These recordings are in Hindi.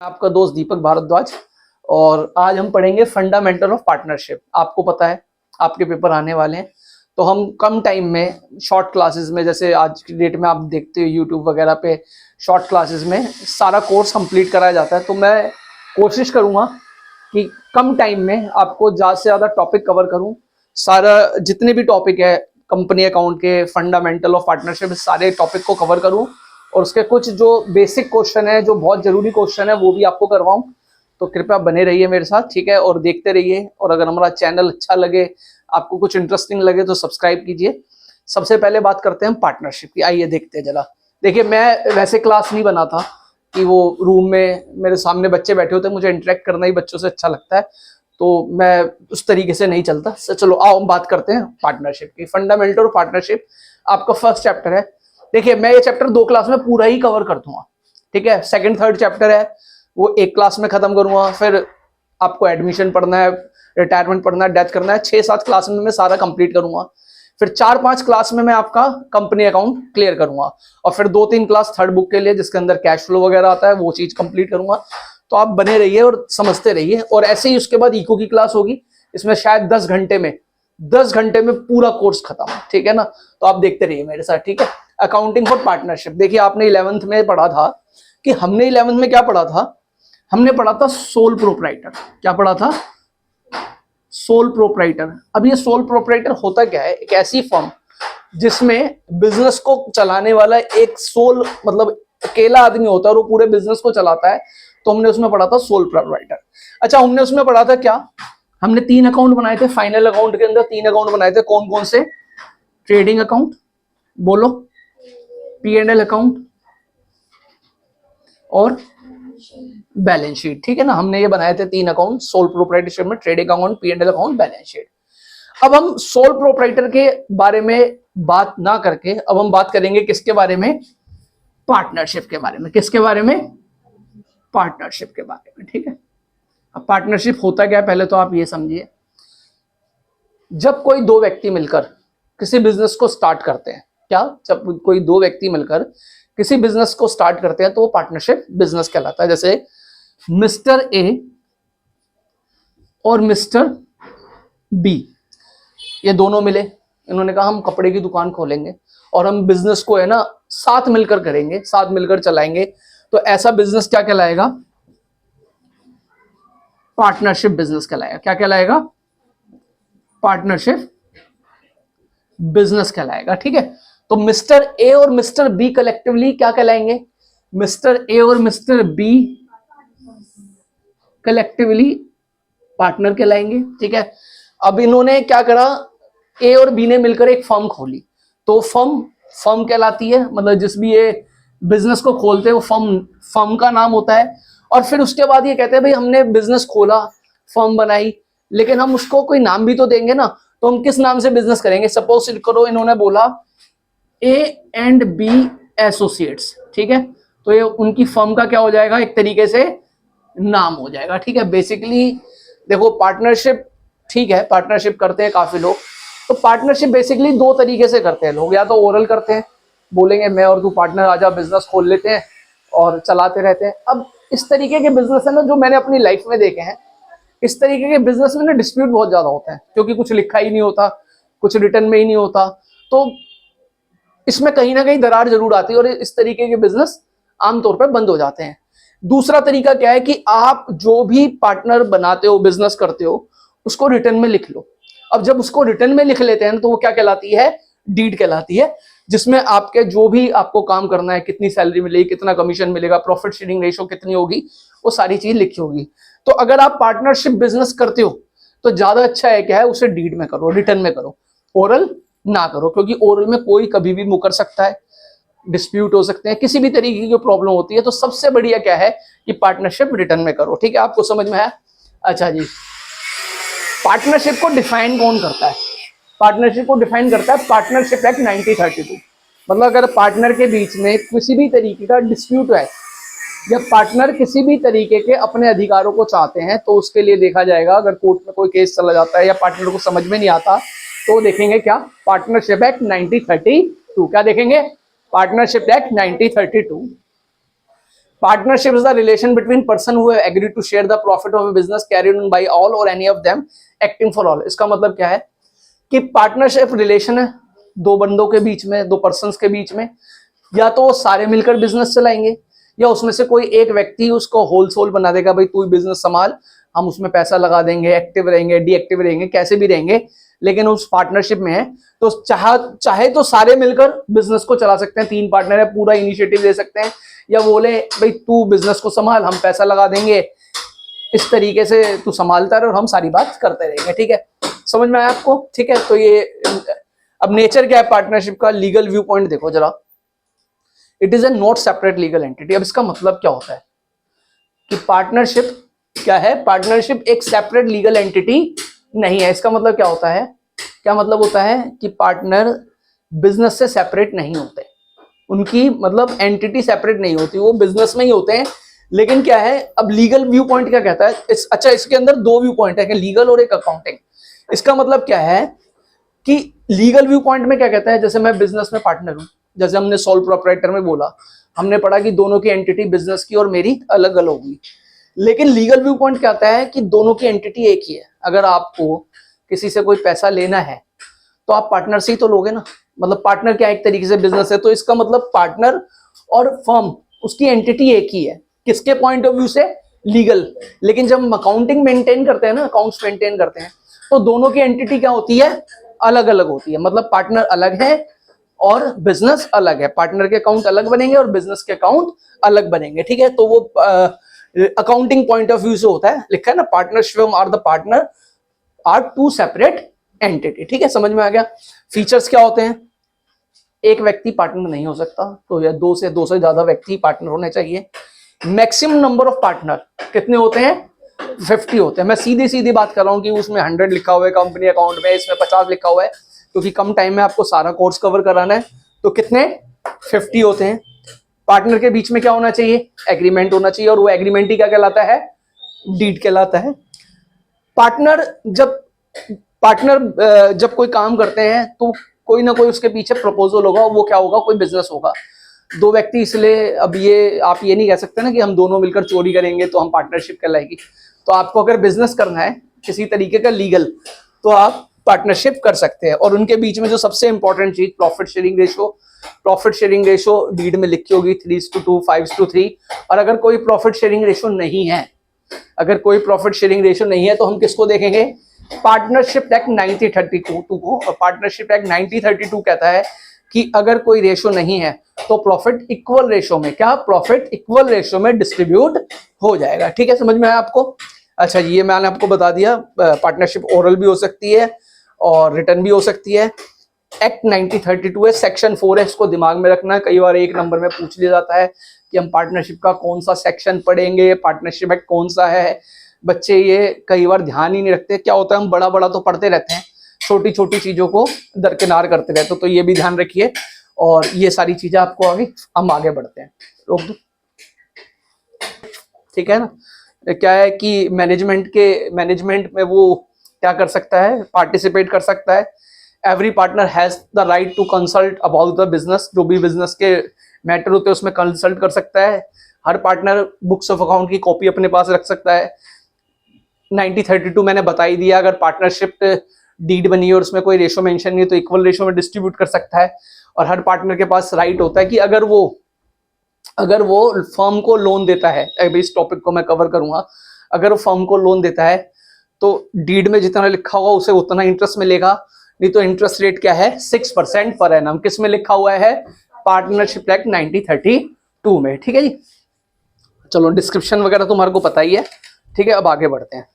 आपका दोस्त दीपक भारद्वाज और आज हम पढ़ेंगे फंडामेंटल ऑफ पार्टनरशिप। आपको पता है आपके पेपर आने वाले हैं, तो हम कम टाइम में शॉर्ट क्लासेस में, जैसे आज की डेट में आप देखते हो यूट्यूब वगैरह पे शॉर्ट क्लासेस में सारा कोर्स कंप्लीट कराया जाता है। तो मैं कोशिश करूंगा कि कम टाइम में आपको ज़्यादा से ज़्यादा टॉपिक कवर करूं। सारा जितने भी टॉपिक है कंपनी अकाउंट के, फंडामेंटल ऑफ पार्टनरशिप, सारे टॉपिक को कवर करूं और उसके कुछ जो बेसिक क्वेश्चन है, जो बहुत जरूरी क्वेश्चन है, वो भी आपको करवाऊं। तो कृपया बने रहिए मेरे साथ, ठीक है, और देखते रहिए। और अगर हमारा चैनल अच्छा लगे, आपको कुछ इंटरेस्टिंग लगे तो सब्सक्राइब कीजिए। सबसे पहले बात करते हैं पार्टनरशिप की। आइए देखते हैं जरा। देखिए, मैं वैसे क्लास नहीं बनाता कि वो रूम में मेरे सामने बच्चे बैठे होते हैं, मुझे इंटरेक्ट करना ही बच्चों से अच्छा लगता है, तो मैं उस तरीके से नहीं चलता। चलो आओ हम बात करते हैं पार्टनरशिप की। फंडामेंटल ऑफ पार्टनरशिप आपका फर्स्ट चैप्टर है। देखिए, मैं ये चैप्टर 2 क्लास में पूरा ही कवर कर दूंगा, ठीक है। सेकंड थर्ड चैप्टर है वो 1 क्लास में खत्म करूंगा। फिर आपको एडमिशन पढ़ना है, रिटायरमेंट पढ़ना है, डेथ करना है, 6-7 क्लास में मैं सारा कंप्लीट करूंगा। फिर 4-5 क्लास में मैं आपका कंपनी अकाउंट क्लियर करूंगा और फिर 2-3 क्लास थर्ड बुक के लिए, जिसके अंदर कैश फ्लो वगैरह आता है, वो चीज कंप्लीट करूंगा। तो आप बने रहिए और समझते रहिए। और ऐसे ही उसके बाद इको की क्लास होगी, इसमें शायद 10 घंटे में पूरा कोर्स खत्म, ठीक है ना। तो आप देखते रहिए मेरे साथ, ठीक है। Accounting for partnership. देखिए, आपने 11th में पढ़ा था कि हमने 11th में क्या पढ़ा था? हमने पढ़ा था सोल प्रोप्राइटर। क्या पढ़ा था? Sole proprietor. अब ये सोल प्रोप्राइटर होता क्या है? एक ऐसी फर्म जिसमें बिजनेस को चलाने वाला एक सोल, मतलब अकेला आदमी होता है और वो पूरे बिजनेस को चलाता है। तो हमने उसमें पढ़ा था सोल प्रोप्राइटर। अच्छा, हमने उसमें पढ़ा था क्या? हमने 3 अकाउंट बनाए थे। फाइनल अकाउंट के अंदर 3 अकाउंट बनाए थे। कौन कौन से? ट्रेडिंग अकाउंट, बोलो, P&L अकाउंट और बैलेंस शीट, ठीक है ना। हमने ये बनाए थे 3 अकाउंट सोल प्रोप्राइटरशिप में: trading account, P&L account, balance sheet. अब हम सोल प्रोप्राइटर के बारे में बात ना करके अब हम बात करेंगे किसके बारे में? पार्टनरशिप के बारे में। किसके बारे में? पार्टनरशिप के बारे में, ठीक है। अब पार्टनरशिप होता क्या है, पहले तो आप ये समझिए। जब कोई 2 व्यक्ति मिलकर किसी बिजनेस को स्टार्ट करते हैं, क्या? जब कोई 2 व्यक्ति मिलकर किसी बिजनेस को स्टार्ट करते हैं तो वो पार्टनरशिप बिजनेस कहलाता है। जैसे मिस्टर ए और मिस्टर बी, ये दोनों मिले, इन्होंने कहा हम कपड़े की दुकान खोलेंगे और हम बिजनेस को है ना साथ मिलकर करेंगे, साथ मिलकर चलाएंगे। तो ऐसा बिजनेस क्या कहलाएगा? पार्टनरशिप बिजनेस कहलाएगा। क्या कहलाएगा? पार्टनरशिप बिजनेस कहलाएगा, ठीक है। तो मिस्टर ए और मिस्टर बी कलेक्टिवली क्या कहलाएंगे? मिस्टर ए और मिस्टर बी कलेक्टिवली पार्टनर कहलाएंगे, ठीक है। अब इन्होंने क्या करा? ए और बी ने मिलकर एक फर्म खोली, तो फर्म कहलाती है, मतलब जिस भी ये बिजनेस को खोलते हैं वो फर्म का नाम होता है। और फिर उसके बाद ये कहते हैं भाई हमने बिजनेस खोला, फर्म बनाई, लेकिन हम उसको कोई नाम भी तो देंगे ना। तो हम किस नाम से बिजनेस करेंगे? सपोज करो इन्होंने बोला A&B एसोसिएट्स, ठीक है। तो ये उनकी फर्म का क्या हो जाएगा? एक तरीके से नाम हो जाएगा, ठीक है। बेसिकली देखो, पार्टनरशिप, ठीक है, पार्टनरशिप करते हैं काफी लोग। तो पार्टनरशिप बेसिकली 2 तरीके से करते हैं लोग। या तो ओरल करते हैं, बोलेंगे मैं और तू पार्टनर आजा, बिजनेस खोल लेते हैं और चलाते रहते हैं। अब इस तरीके के बिजनेस है ना, जो मैंने अपनी लाइफ में देखे हैं, इस तरीके के बिजनेस में ना डिस्प्यूट बहुत ज्यादा होता है, क्योंकि कुछ लिखा ही नहीं होता, कुछ रिटर्न में ही नहीं होता। तो इसमें कहीं ना कहीं दरार जरूर आती है और इस तरीके के बिजनेस आमतौर पर बंद हो जाते हैं। दूसरा तरीका क्या है कि आप जो भी पार्टनर बनाते हो, बिजनेस करते हो, उसको रिटर्न में लिख लो। अब जब उसको रिटर्न में लिख लेते हैं तो वो क्या कहलाती है? डीड कहलाती है, जिसमें आपके जो भी आपको काम करना है, कितनी सैलरी मिलेगी, कितना कमीशन मिलेगा, प्रॉफिट शेयरिंग रेशियो कितनी होगी, वो सारी चीज लिखी होगी। तो अगर आप पार्टनरशिप बिजनेस करते हो तो ज्यादा अच्छा है क्या है, उसे डीड में करो, रिटर्न में करो, ओरल ना करो। क्योंकि ओरल में कोई कभी भी मुकर सकता है, डिस्प्यूट हो सकते हैं, किसी भी तरीके की प्रॉब्लम होती है। तो सबसे बढ़िया क्या है कि पार्टनरशिप रिटर्न में करो, ठीक है। आपको समझ में आया? अच्छा जी, पार्टनरशिप को डिफाइन कौन करता है? पार्टनरशिप को डिफाइन करता है पार्टनरशिप एक्ट 1932। मतलब अगर पार्टनर के बीच में किसी भी तरीके का डिस्प्यूट है या पार्टनर किसी भी तरीके के अपने अधिकारों को चाहते हैं, तो उसके लिए देखा जाएगा, अगर कोर्ट में कोई केस चला जाता है या पार्टनर को समझ में नहीं आता, तो देखेंगे क्या? Partnership act 1932। क्या देखेंगे? Partnership act 1932। Partnership is the relation between person who have agreed to share the profit of a business carried on by all or any of them acting for all. इसका मतलब क्या है कि पार्टनरशिप रिलेशन है दो बंदों के बीच में, दो पर्सन्स के बीच में, या तो वो सारे मिलकर बिजनेस चलाएंगे या उसमें से कोई एक व्यक्ति उसको होलसेल बना देगा, भाई तू बिजनेस संभाल, हम उसमें पैसा लगा देंगे, एक्टिव रहेंगे, डीएक्टिव रहेंगे, कैसे भी रहेंगे, लेकिन उस पार्टनरशिप में है तो चाहे तो सारे मिलकर बिजनेस को चला सकते हैं, तीन पार्टनर है, पूरा इनिशिएटिव ले सकते हैं, या बोले भाई तू बिजनेस को संभाल, हम पैसा लगा देंगे, इस तरीके से तू संभालता रहे और हम सारी बात करते रहेंगे। ठीक है, समझ में आया आपको? ठीक है, तो ये अब नेचर क्या है पार्टनरशिप का, लीगल व्यू पॉइंट देखो जरा। It is a not separate legal entity. अब इसका मतलब क्या होता है कि पार्टनरशिप क्या है? पार्टनरशिप एक सेपरेट लीगल एंटिटी नहीं है। इसका मतलब क्या होता है? क्या मतलब होता है कि पार्टनर बिजनेस से सेपरेट नहीं होते, उनकी मतलब एंटिटी सेपरेट नहीं होती, वो बिजनेस में ही होते हैं। लेकिन क्या है, अब लीगल व्यू पॉइंट क्या कहता है अच्छा इसके अंदर दो व्यू पॉइंट है, लीगल और एक अकाउंटिंग। इसका मतलब क्या है कि लीगल व्यू पॉइंट में क्या कहता है, जैसे मैं बिजनेस में पार्टनर हूं, जैसे हमने सोल प्रोप्राइटर में बोला, हमने पढ़ा कि दोनों की एंटिटी बिजनेस की और मेरी अलग अलग होगी। लेकिन लीगल व्यू पॉइंट क्या आता है कि दोनों की एंटिटी एक ही है। अगर आपको किसी से कोई पैसा लेना है तो आप पार्टनर से ही तो लोगे ना, मतलब पार्टनर क्या एक तरीके से बिजनेस है, तो इसका मतलब पार्टनर और फर्म उसकी एंटिटी एक ही है। किसके पॉइंट ऑफ व्यू से? लीगल। लेकिन जब हम अकाउंटिंग मेंटेन करते हैं ना, अकाउंट्स मेंटेन करते हैं, तो दोनों की एंटिटी क्या होती है? अलग अलग होती है। मतलब पार्टनर अलग है और बिजनेस अलग है, पार्टनर के अकाउंट अलग बनेंगे और बिजनेस के अकाउंट अलग बनेंगे। ठीक है, तो वो अकाउंटिंग पॉइंट ऑफ व्यू से होता है, लिखा है ना, partnership are the partner are two separate entity. ठीक है, समझ में आ गया? फीचर्स क्या होते हैं? एक व्यक्ति पार्टनर नहीं हो सकता, तो या दो से ज्यादा व्यक्ति पार्टनर होने चाहिए। मैक्सिमम नंबर ऑफ पार्टनर कितने होते हैं? 50 होते हैं। मैं सीधी सीधी बात कर रहा हूं कि उसमें 100 लिखा हुआ है कंपनी अकाउंट में, इसमें 50 लिखा हुआ है, क्योंकि कम टाइम में आपको सारा कोर्स कवर कराना है। तो कितने? 50 होते हैं। पार्टनर के बीच में क्या होना चाहिए? एग्रीमेंट होना चाहिए, और वो एग्रीमेंट ही क्या कहलाता है? डीड कहलाता है। पार्टनर जब कोई काम करते हैं तो कोई ना कोई उसके पीछे प्रपोजल होगा, वो क्या होगा? कोई बिजनेस होगा। दो व्यक्ति, इसलिए अब ये आप ये नहीं कह सकते ना कि हम दोनों मिलकर चोरी करेंगे तो हम पार्टनरशिप कहलाएगी। तो आपको अगर बिजनेस करना है किसी तरीके का लीगल, तो आप पार्टनरशिप कर सकते हैं। और उनके बीच में जो सबसे इंपॉर्टेंट चीज, प्रॉफिट शेयरिंग रेशो डीड में लिखी होगी 3:2, 5:3। और अगर कोई प्रॉफिट शेयरिंग रेशो नहीं है, तो हम किसको देखेंगे? पार्टनरशिप एक्ट 1932 को। और पार्टनरशिप एक्ट 1932 कहता है कि अगर कोई रेशो नहीं है तो प्रॉफिट इक्वल रेशो में, क्या? प्रॉफिट इक्वल रेशो में डिस्ट्रीब्यूट हो जाएगा। ठीक है, समझ में आया आपको? अच्छा जी, ये मैंने आपको बता दिया। पार्टनरशिप ओरल भी हो सकती है और रिटर्न भी हो सकती है। एक्ट 1932 है, सेक्शन 4 है, इसको दिमाग में रखना है। कई बार एक नंबर में पूछ लिया जाता है कि हम पार्टनरशिप का कौन सा सेक्शन पढ़ेंगे, पार्टनरशिप एक्ट कौन सा है। बच्चे ये कई बार ध्यान ही नहीं रखते। क्या होता है, हम बड़ा बड़ा तो पढ़ते रहते हैं, छोटी छोटी चीजों को दरकिनार करते रहते हैं। तो ये भी ध्यान रखिए, और ये सारी चीजें आपको हम आगे बढ़ते हैं। रोक दो, ठीक है ना? क्या है कि मैनेजमेंट में वो क्या कर सकता है? पार्टिसिपेट कर सकता है। Every partner has the right to consult about the business. जो भी बिजनेस के मैटर होते हैं उसमें कंसल्ट कर सकता है। हर पार्टनर बुक्स ऑफ अकाउंट की कॉपी अपने पास रख सकता है। 1932 मैंने बता ही दिया। अगर पार्टनरशिप डीड बनी और उसमें कोई रेशो मेंशन नहीं है तो इक्वल रेशो में डिस्ट्रीब्यूट कर सकता है। और हर पार्टनर के पास राइट होता है कि अगर वो फर्म को लोन देता है, अभी इस टॉपिक को मैं कवर करूंगा, अगर वो फर्म को लोन देता है तो डीड में जितना लिखा होगा उसे उतना इंटरेस्ट मिलेगा। नहीं तो इंटरेस्ट रेट क्या है? 6% पर एनम। किस में लिखा हुआ है? पार्टनरशिप एक्ट 1932 में। ठीक है जी, चलो डिस्क्रिप्शन वगैरह तुम्हारे को पता ही है। ठीक है, अब आगे बढ़ते हैं।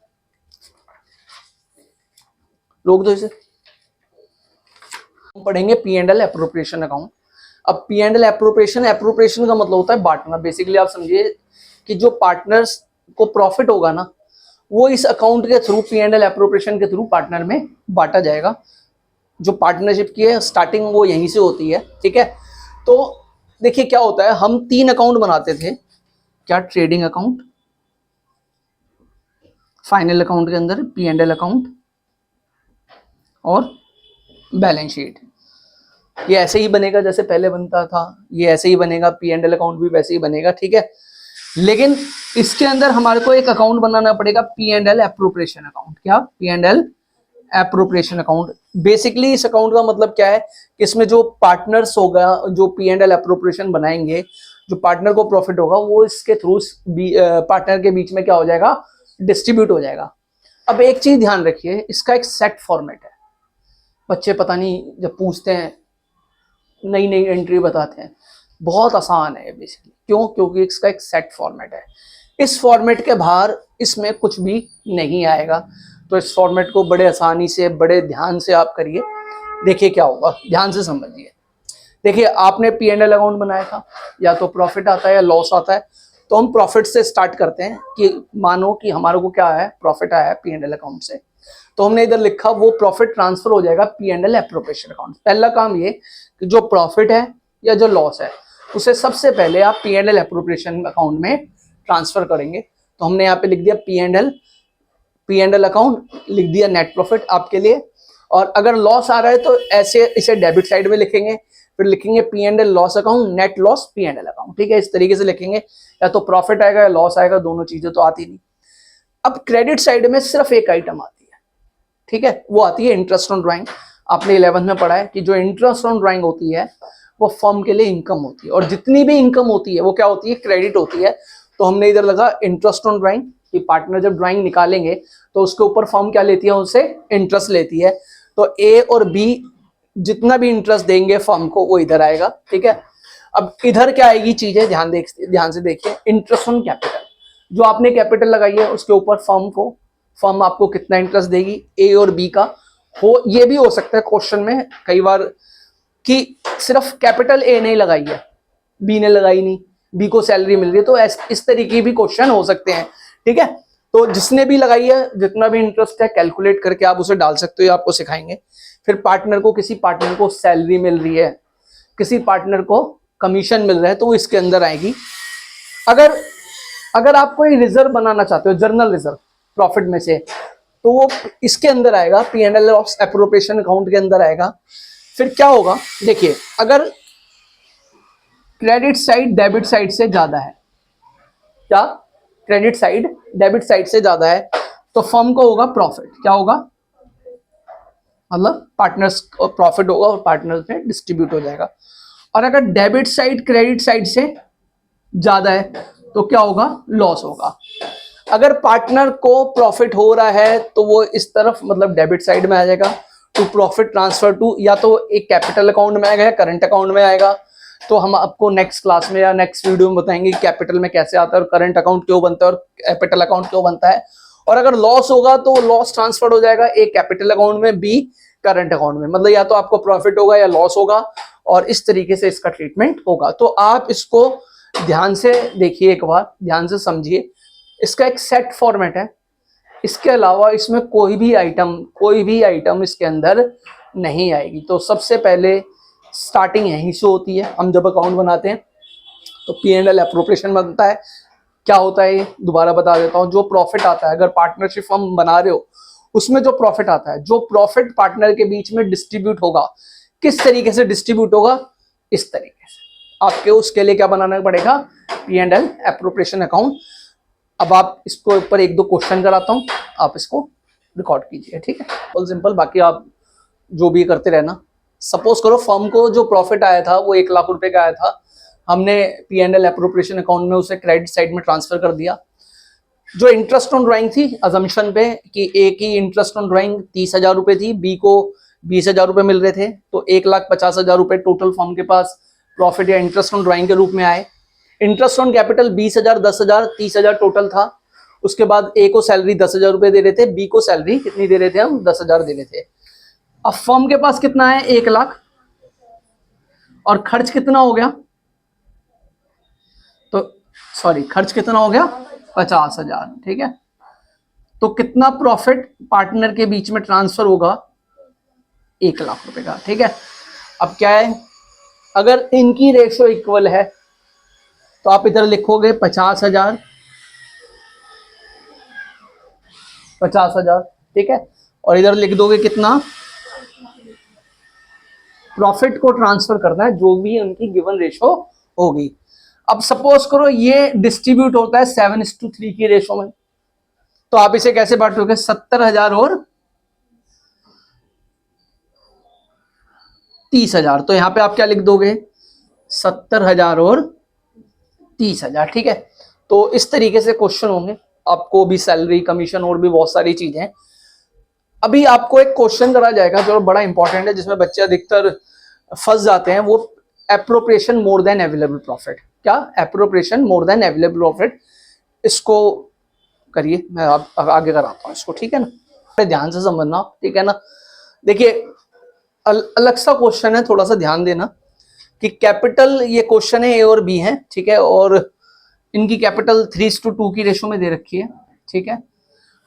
लोग तो इसे पढ़ेंगे P and L appropriation account. अब पी एंड एल एप्रोप्रिएशन का मतलब होता है बांटना। बेसिकली आप समझिए कि जो पार्टनर्स को प्रॉफिट होगा ना, वो इस अकाउंट के through, P and L appropriation के थ्रू पार्टनर में बांटा जाएगा। जो पार्टनरशिप की है स्टार्टिंग वो यहीं से होती है। ठीक है, तो देखिए क्या होता है, हम 3 अकाउंट बनाते थे। क्या? ट्रेडिंग अकाउंट, फाइनल अकाउंट के अंदर पी एंड एल अकाउंट और बैलेंस शीट। ये ऐसे ही बनेगा जैसे पहले बनता था, ये ऐसे ही बनेगा, पी एंड एल अकाउंट भी वैसे ही बनेगा। ठीक है, लेकिन इसके अंदर हमारे को एक अकाउंट बनाना पड़ेगा, P and L appropriation account. क्या? P and L appropriation account. Basically इस अकाउंट का मतलब क्या है कि इसमें जो पार्टनर्स होगा, जो पी एंड एल एप्रोप्रिएशन बनाएंगे, जो पार्टनर को प्रॉफिट होगा वो इसके थ्रू पार्टनर के बीच में क्या हो जाएगा, डिस्ट्रीब्यूट हो जाएगा। अब एक चीज ध्यान रखिए, इसका एक सेट फॉर्मेट है। बच्चे पता नहीं जब पूछते हैं नई नई एंट्री बताते हैं, बहुत आसान है बेसिकली। क्यों? क्योंकि इसका एक सेट फॉर्मेट है। इस फॉर्मेट के बाहर इसमें कुछ भी नहीं आएगा। तो इस फॉर्मेट को बड़े आसानी से, बड़े ध्यान से आप करिए, देखिए क्या होगा, ध्यान से समझिए। देखिए आपने पी एंड एल अकाउंट बनाया था, या तो प्रॉफिट आता है या लॉस आता है। तो हम प्रॉफिट से स्टार्ट करते हैं कि मानो कि हमारे को क्या है, प्रॉफिट आया है पी एंड एल अकाउंट से। तो हमने इधर लिखा वो प्रॉफिट ट्रांसफर हो जाएगा P and L appropriation account. पहला काम ये कि जो प्रॉफिट है या जो लॉस है उसे सबसे पहले आप P and L appropriation account में ट्रांसफर करेंगे। तो हमने यहाँ पे लिख दिया पी एंड एल अकाउंट, लिख दिया नेट प्रॉफिट आपके लिए। और अगर लॉस आ रहा है तो ऐसे इसे डेबिट साइड में लिखेंगे, फिर लिखेंगे P and L loss account, net loss P and L account. ठीक है, इस तरीके से लिखेंगे। या तो प्रॉफिट आएगा या लॉस आएगा, दोनों चीजें तो आती नहीं। अब क्रेडिट साइड में सिर्फ एक आइटम आती है, ठीक है, वो आती है इंटरेस्ट ऑन ड्राइंग। आपने 11th में पढ़ा है कि जो इंटरेस्ट ऑन ड्राइंग होती है वो फर्म के लिए इनकम होती है, और जितनी भी इनकम होती है वो क्या होती है, क्रेडिट होती है। तो हमने इधर लगा इंटरेस्ट ऑन ड्राइंग कि पार्टनर जब ड्राइंग निकालेंगे तो उसके ऊपर फर्म क्या लेती है, उससे इंटरेस्ट लेती है। तो ए और बी जितना भी इंटरेस्ट देंगे फर्म को वो इधर आएगा। ठीक है, अब इधर क्या आएगी चीजें, ध्यान से देखिए। इंटरेस्ट ऑन कैपिटल, जो आपने कैपिटल लगाई है उसके ऊपर फर्म आपको कितना इंटरेस्ट देगी, ए और बी का। हो ये भी हो सकता है क्वेश्चन में कई बार कि सिर्फ कैपिटल ए ने लगाई है, बी ने लगाई नहीं, बी को सैलरी मिल रही है, तो इस तरीके भी क्वेश्चन हो सकते हैं। ठीक है, तो जिसने भी लगाई है जितना भी इंटरेस्ट है कैलकुलेट करके आप उसे डाल सकते हो, आपको सिखाएंगे। फिर पार्टनर को, किसी पार्टनर को सैलरी मिल रही है, किसी पार्टनर को कमीशन मिल रहा है, तो वो इसके अंदर आएगी। अगर आप कोई रिजर्व बनाना चाहते हो, जर्नल रिजर्व प्रॉफिट में से, तो वो इसके अंदर आएगा, P and L of appropriation account के अंदर आएगा। फिर क्या होगा, देखिए अगर क्रेडिट साइड डेबिट साइड से ज्यादा है, क्या क्रेडिट साइड डेबिट साइड से ज्यादा है, तो फर्म को होगा प्रॉफिट। क्या होगा, मतलब पार्टनर्स को प्रॉफिट होगा और पार्टनर्स में डिस्ट्रीब्यूट हो जाएगा। और अगर डेबिट साइड क्रेडिट साइड से ज्यादा है तो क्या होगा, लॉस होगा। अगर पार्टनर को प्रॉफिट हो रहा है तो वो इस तरफ, मतलब डेबिट साइड में आ जाएगा, टू प्रॉफिट ट्रांसफर टू, या तो एक कैपिटल अकाउंट में आएगा या करंट अकाउंट में आएगा। तो हम आपको नेक्स्ट क्लास में या नेक्स्ट वीडियो में बताएंगे कि कैपिटल में कैसे आता है और करंट अकाउंट क्यों बनता है और कैपिटल अकाउंट क्यों बनता है। और अगर लॉस होगा तो लॉस ट्रांसफर हो जाएगा, ए कैपिटल अकाउंट में, बी करंट अकाउंट में। मतलब या तो आपको प्रॉफिट होगा या लॉस होगा, और इस तरीके से इसका ट्रीटमेंट होगा। तो आप इसको ध्यान से देखिए, एक बार ध्यान से समझिए। इसका एक सेट फॉर्मेट है, इसके अलावा इसमें कोई भी आइटम इसके अंदर नहीं आएगी। तो सबसे पहले स्टार्टिंग यहीं से होती है। हम जब अकाउंट बनाते हैं तो पी एंड एल एप्रोप्रिएशन बनता है। क्या होता है ये दोबारा बता देता हूँ। जो प्रॉफिट आता है, अगर पार्टनरशिप हम बना रहे हो, उसमें जो प्रॉफिट आता है, जो प्रॉफिट पार्टनर के बीच में डिस्ट्रीब्यूट होगा, किस तरीके से डिस्ट्रीब्यूट होगा, इस तरीके से। आपके उसके लिए क्या बनाना पड़ेगा, P and L appropriation account. अब आप इसको ऊपर एक दो क्वेश्चन कराता हूँ, आप इसको रिकॉर्ड कीजिए। ठीक है, बहुत सिंपल, बाकी आप जो भी करते रहना। सपोज करो फर्म को जो प्रॉफिट आया था वो 1 लाख रुपए का आया था, हमने P and L appropriation account में उसे क्रेडिट साइड में ट्रांसफर कर दिया। जो इंटरेस्ट ऑन ड्राइंग थी, अजम्पशन पे कि ए की इंटरेस्ट ऑन ड्राइंग 30,000 रुपए थी, बी को 20,000 रुपए मिल रहे थे, तो 1,50,000 रुपए टोटल फर्म के पास प्रॉफिट या इंटरेस्ट ऑन ड्राइंग के रूप में आए। इंटरेस्ट ऑन कैपिटल 20,000, 10,000, 30,000 टोटल था। उसके बाद ए को सैलरी 10,000 रुपए दे रहे थे, बी को सैलरी कितनी दे रहे थे, हम 10,000 दे रहे थे। अब फर्म के पास कितना है, 1 लाख, और खर्च कितना हो गया, तो सॉरी खर्च कितना हो गया, 50,000। ठीक है, तो कितना प्रॉफिट पार्टनर के बीच में ट्रांसफर होगा, 1 लाख रुपए का। ठीक है, अब क्या है, अगर इनकी रेशियो इक्वल है तो आप इधर लिखोगे 50,000, 50,000। ठीक है, और इधर लिख दोगे कितना, प्रॉफिट को ट्रांसफर करना है, जो भी उनकी गिवन रेशो होगी। अब सपोज करो ये डिस्ट्रीब्यूट होता है 7:3 की रेशो में, तो आप इसे कैसे बांटोगे? 70,000 और 30,000। तो यहां पे आप क्या लिख दोगे? 70,000 और 30,000। ठीक है, तो इस तरीके से क्वेश्चन होंगे, आपको भी सैलरी, कमीशन और भी बहुत सारी चीजें। अभी आपको एक क्वेश्चन करा जाएगा जो बड़ा इंपॉर्टेंट है, जिसमें बच्चे अधिकतर फंस जाते हैं, वो appropriation more than available profit. क्या? Appropriation more than available profit. इसको करिए, मैं अब आगे कराता हूँ इसको, ठीक है ना? ध्यान से समझना, ठीक है ना? देखिए अलग सा क्वेश्चन है, थोड़ा सा ध्यान देना कि कैपिटल, ये क्वेश्चन है ए और बी है, ठीक है, और इनकी कैपिटल 3:2 की रेशो में दे रखी है, ठीक है।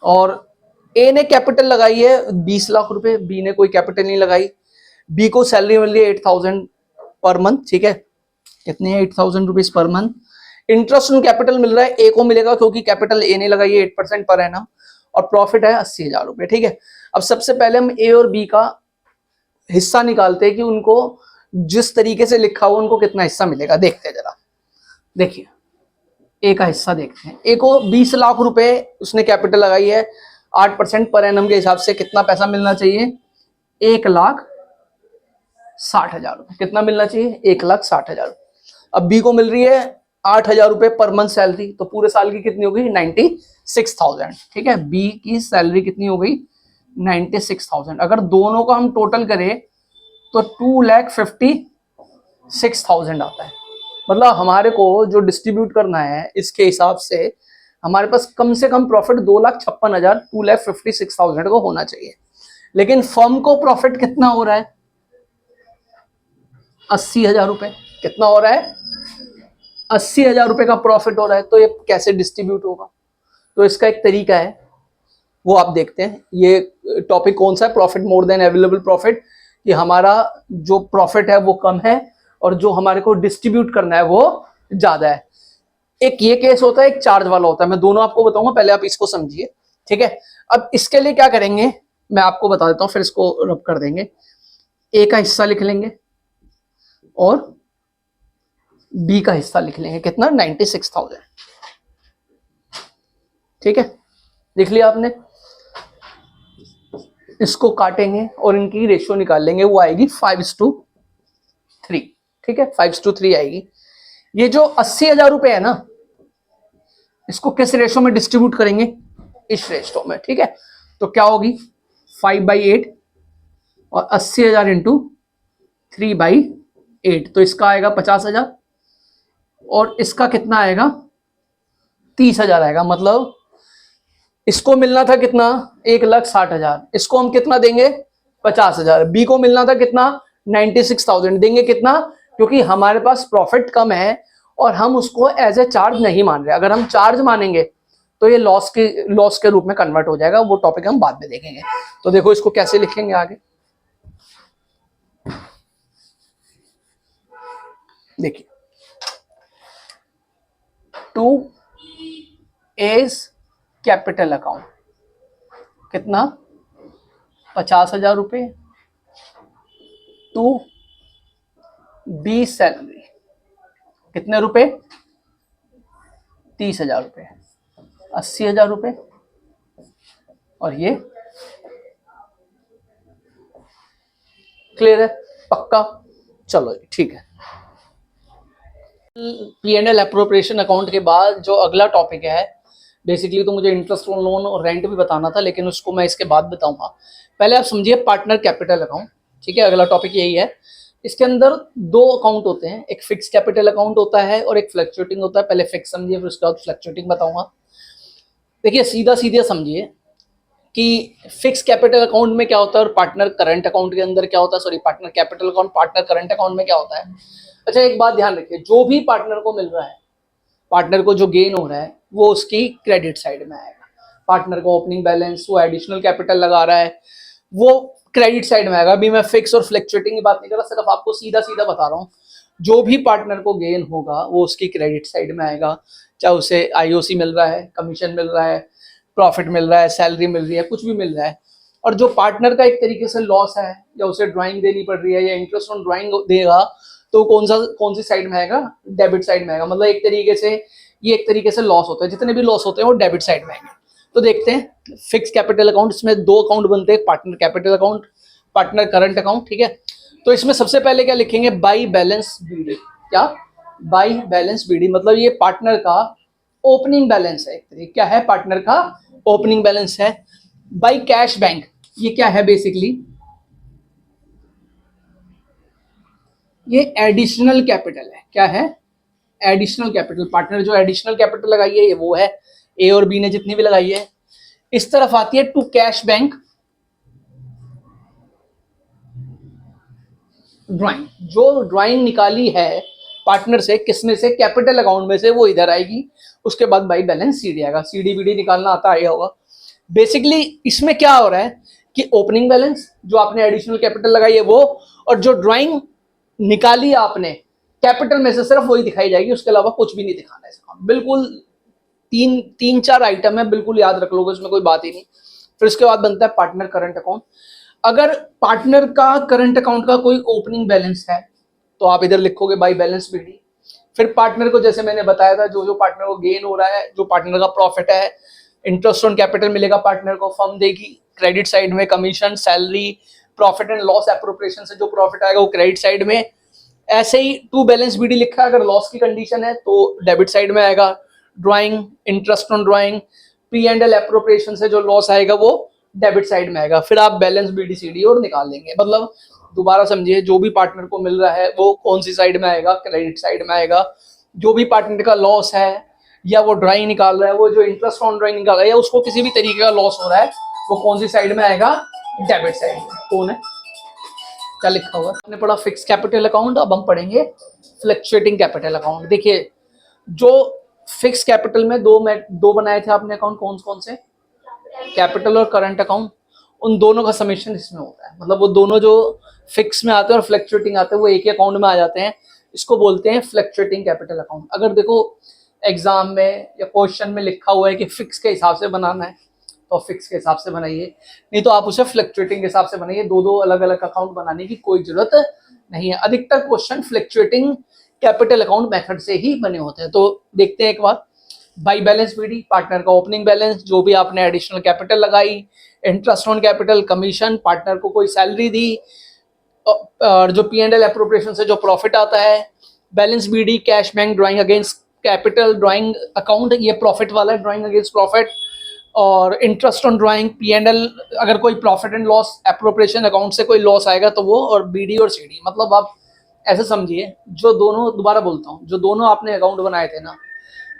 और ए ने कैपिटल लगाई है 20 लाख रुपए, बी ने कोई कैपिटल नहीं लगाई। बी को सैलरी मिल रही है 8,000 पर मंथ, ठीक है, कितने हैं? 8,000 rupees per month. Interest on capital मिल रहा है ए को मिलेगा, क्योंकि कैपिटल ए ने लगाई है 8% पर एनम, और प्रॉफिट है 80,000 रुपए, ठीक है। अब सबसे पहले हम ए और बी का हिस्सा निकालते हैं कि उनको जिस तरीके से लिखा हुआ उनको कितना हिस्सा मिलेगा, देखते हैं जरा। देखिए ए का हिस्सा देखते हैं। ए को 20 लाख रुपए उसने कैपिटल लगाई है, 8% पर एनम के हिसाब से कितना पैसा मिलना चाहिए? 1,60,000 रुपए। कितना मिलना चाहिए? 1,60,000। अब बी को मिल रही है 8,000 रुपए पर मंथ सैलरी, तो पूरे साल की कितनी हो गई? 96,000, ठीक है। बी की सैलरी कितनी हो गई? 96,000। अगर दोनों का हम टोटल करें तो 2,56,000 आता है। मतलब हमारे को जो डिस्ट्रीब्यूट करना है, इसके हिसाब से हमारे पास कम से कम प्रॉफिट 2,56,000, 2,56,000 को होना चाहिए। लेकिन फर्म को प्रॉफिट कितना हो रहा है? 80,000 रुपए। कितना हो रहा है? 80,000 रुपए का प्रॉफिट हो रहा है। तो ये कैसे डिस्ट्रीब्यूट होगा? तो इसका एक तरीका है, वो आप देखते हैं। ये टॉपिक कौन सा है? प्रॉफिट मोर देन अवेलेबल प्रॉफिट। कि हमारा जो प्रॉफिट है वो कम है और जो हमारे को डिस्ट्रीब्यूट करना है वो ज्यादा है। एक ये केस होता है, एक चार्ज वाला होता है। मैं दोनों आपको बताऊंगा, पहले आप इसको समझिए, ठीक है। अब इसके लिए क्या करेंगे मैं आपको बता देता हूं, फिर इसको रब कर देंगे। ए का हिस्सा लिख लेंगे और बी का हिस्सा लिख लेंगे। कितना? 96,000, ठीक है। लिख लिया आपने? इसको काटेंगे और इनकी रेशियो निकाल लेंगे, वो आएगी 5:3, ठीक है, 5:3 आएगी। ये जो 80,000 रुपए है ना, इसको किस रेशियो में डिस्ट्रीब्यूट करेंगे? इस रेशियो में, ठीक है। तो क्या होगी? 5/8 और 80,000 इंटू 3/8, तो इसका आएगा 50,000 और इसका कितना आएगा? 30,000 आएगा। मतलब इसको मिलना था कितना? 1,60,000। इसको हम कितना देंगे? 50,000। बी को मिलना था कितना? 96,000। देंगे कितना? क्योंकि हमारे पास प्रॉफिट कम है और हम उसको एज ए चार्ज नहीं मान रहे। अगर हम चार्ज मानेंगे तो ये लॉस के रूप में कन्वर्ट हो जाएगा। वो टॉपिक हम बाद में देखेंगे। तो देखो इसको कैसे लिखेंगे आगे, देखिए। 2 एज कैपिटल अकाउंट, कितना? 50,000 रुपए। 2 बी सैलरी, कितने रुपए? 30,000 रुपए, 80,000 रुपए। और ये क्लियर है? पक्का? चलो ठीक है। P&L एप्रोप्रिएशन अकाउंट के बाद जो अगला टॉपिक है, बेसिकली तो मुझे इंटरेस्ट ऑन लोन और रेंट भी बताना था, लेकिन उसको मैं इसके बाद बताऊंगा। पहले आप समझिए पार्टनर कैपिटल अकाउंट, ठीक है। अगला टॉपिक यही है। इसके अंदर 2 अकाउंट होते हैं, एक फिक्स कैपिटल अकाउंट होता है और एक फ्लक्चुएटिंग होता है। पहले फिक्स समझिए, फिर उसके बाद फ्लक्चुएटिंग बताऊंगा। देखिए सीधा सीधा समझिए कि फिक्स कैपिटल अकाउंट में क्या होता है और पार्टनर करंट अकाउंट के अंदर क्या होता है, sorry partner capital account, partner current account में क्या होता है। अच्छा एक बात ध्यान रखिए, जो भी पार्टनर को मिल रहा है, पार्टनर को जो गेन हो रहा है वो उसकी क्रेडिट साइड में आएगा। पार्टनर को ओपनिंग बैलेंस, वो एडिशनल कैपिटल लगा रहा है, वो क्रेडिट साइड में आएगा। अभी मैं फिक्स और फ्लक्चुएटिंग की बात नहीं कर रहा, सिर्फ आपको सीधा सीधा बता रहा हूँ। जो भी पार्टनर को गेन होगा वो उसकी क्रेडिट साइड में आएगा, चाहे उसे आईओसी मिल रहा है, कमीशन मिल रहा है, प्रॉफिट मिल रहा है, सैलरी मिल रही है, कुछ भी मिल रहा है। और जो पार्टनर का एक तरीके से लॉस है, या उसे ड्राइंग देनी पड़ रही है या इंटरेस्ट ऑन ड्राइंग देगा, तो कौन सी साइड में आएगा, डेबिट साइड में आएगा। मतलब एक तरीके से ये एक तरीके से लॉस होता है, जितने भी लॉस होते हैं वो डेबिट साइड में आएंगे। तो देखते हैं फिक्स कैपिटल अकाउंट, इसमें दो अकाउंट बनते हैं, partner capital account, partner current account, ठीक है। तो इसमें सबसे पहले क्या लिखेंगे, बाई बैलेंस बीडी। क्या, बाई बैलेंस बीडी, मतलब ये पार्टनर का ओपनिंग बैलेंस है, एक तरीके क्या है, पार्टनर का ओपनिंग बैलेंस है। बाई कैश बैंक, ये क्या है बेसिकली, ये एडिशनल कैपिटल है। क्या है, एडिशनल कैपिटल। पार्टनर जो एडिशनल कैपिटल लगाई है ये वो है, ए और बी ने जितनी भी लगाई है। इस तरफ आती है टू कैश बैंक ड्राइंग, जो ड्राइंग निकाली है पार्टनर से, किसमें से, कैपिटल अकाउंट में से, वो इधर आएगी। उसके बाद बाई बैलेंस सीडी आएगा। सीडी बीडी निकालना आता है होगा। बेसिकली इसमें क्या हो रहा है कि ओपनिंग बैलेंस जो आपने एडिशनल कैपिटल लगाई है वो, और जो ड्राइंग निकाली आपने कैपिटल में से सिर्फ वही दिखाई जाएगी, उसके अलावा कुछ भी नहीं दिखाना है। बिल्कुल तीन चार आइटम है, बिल्कुल याद रख लोगे, उसमें कोई बात ही नहीं। फिर उसके बाद बनता है पार्टनर करंट अकाउंट। अगर पार्टनर का करंट अकाउंट का कोई ओपनिंग बैलेंस है तो आप इधर लिखोगे बाई बैलेंस बीडी। फिर पार्टनर को, जैसे मैंने बताया था, जो पार्टनर को गेन हो रहा है, जो पार्टनर का प्रॉफिट है, इंटरेस्ट ऑन कैपिटल मिलेगा पार्टनर को, फर्म देगी क्रेडिट साइड में, commission, salary, profit and loss appropriation से जो प्रॉफिट आएगा वो क्रेडिट साइड में। ऐसे ही टू बैलेंस बीडी लिखा है, अगर लॉस की कंडीशन है तो डेबिट साइड में आएगा। Drawing, interest on drawing, P and L appropriation से जो लॉस आएगा वो डेबिट साइड में आएगा। फिर आप बैलेंस बीडी सीडी और निकाल लेंगे। मतलब दोबारा समझिए, जो भी पार्टनर को मिल रहा है वो कौन सी साइड में आएगा, क्रेडिट साइड में आएगा। जो भी पार्टनर का लॉस है, या वो ड्राइंग निकाल रहा है, वो जो इंटरेस्ट ऑन ड्राइंग निकाल रहा है, या उसको किसी भी तरीके का लॉस हो रहा है, वो कौन सी साइड में आएगा, डेबिट साइड में। कौन है, क्या लिखा हुआ है, हमने पढ़ा फिक्स कैपिटल अकाउंट, अब हम पढ़ेंगे फ्लक्चुएटिंग कैपिटल अकाउंट। देखिए, जो फिक्स कैपिटल में दो बनाए थे आपने अकाउंट, कौन से, कैपिटल और करंट अकाउंट, उन दोनों का समेशन इसमें होता है। मतलब वो दोनों जो फिक्स में आते हैं और फ्लक्चुएटिंग आते हैं वो एक ही अकाउंट में आ जाते हैं। इसको बोलते हैं फ्लक्चुएटिंग कैपिटल अकाउंट। अगर देखो एग्जाम में या क्वेश्चन में लिखा हुआ है कि फिक्स के हिसाब से बनाना है तो फिक्स के हिसाब से बनाइए, नहीं तो आप उसे फ्लक्चुएटिंग के हिसाब से बनाइए। दो अलग अलग अकाउंट बनाने की कोई जरूरत नहीं है। अधिकतर question fluctuating capital account method से ही बने होते हैं। तो देखते हैं एक बार, बाई बैलेंस बीडी, पार्टनर का ओपनिंग बैलेंस, जो भी आपने एडिशनल कैपिटल लगाई, interest on capital, commission, partner को कोई सैलरी दी, और जो पी एंड एल एप्रोप्रिएशन से जो प्रॉफिट आता है, balance BD, cash bank, drawing against capital, drawing account, ये प्रॉफिट वाला है, ड्राइंग अगेंस्ट प्रॉफिट, और interest on drawing, P and L, अगर कोई profit and loss appropriation account से कोई लॉस आएगा तो वो, और बीडी और सीडी। मतलब आप ऐसे समझिए, जो दोनों, दोबारा बोलता हूँ, जो दोनों आपने अकाउंट बनाए थे ना,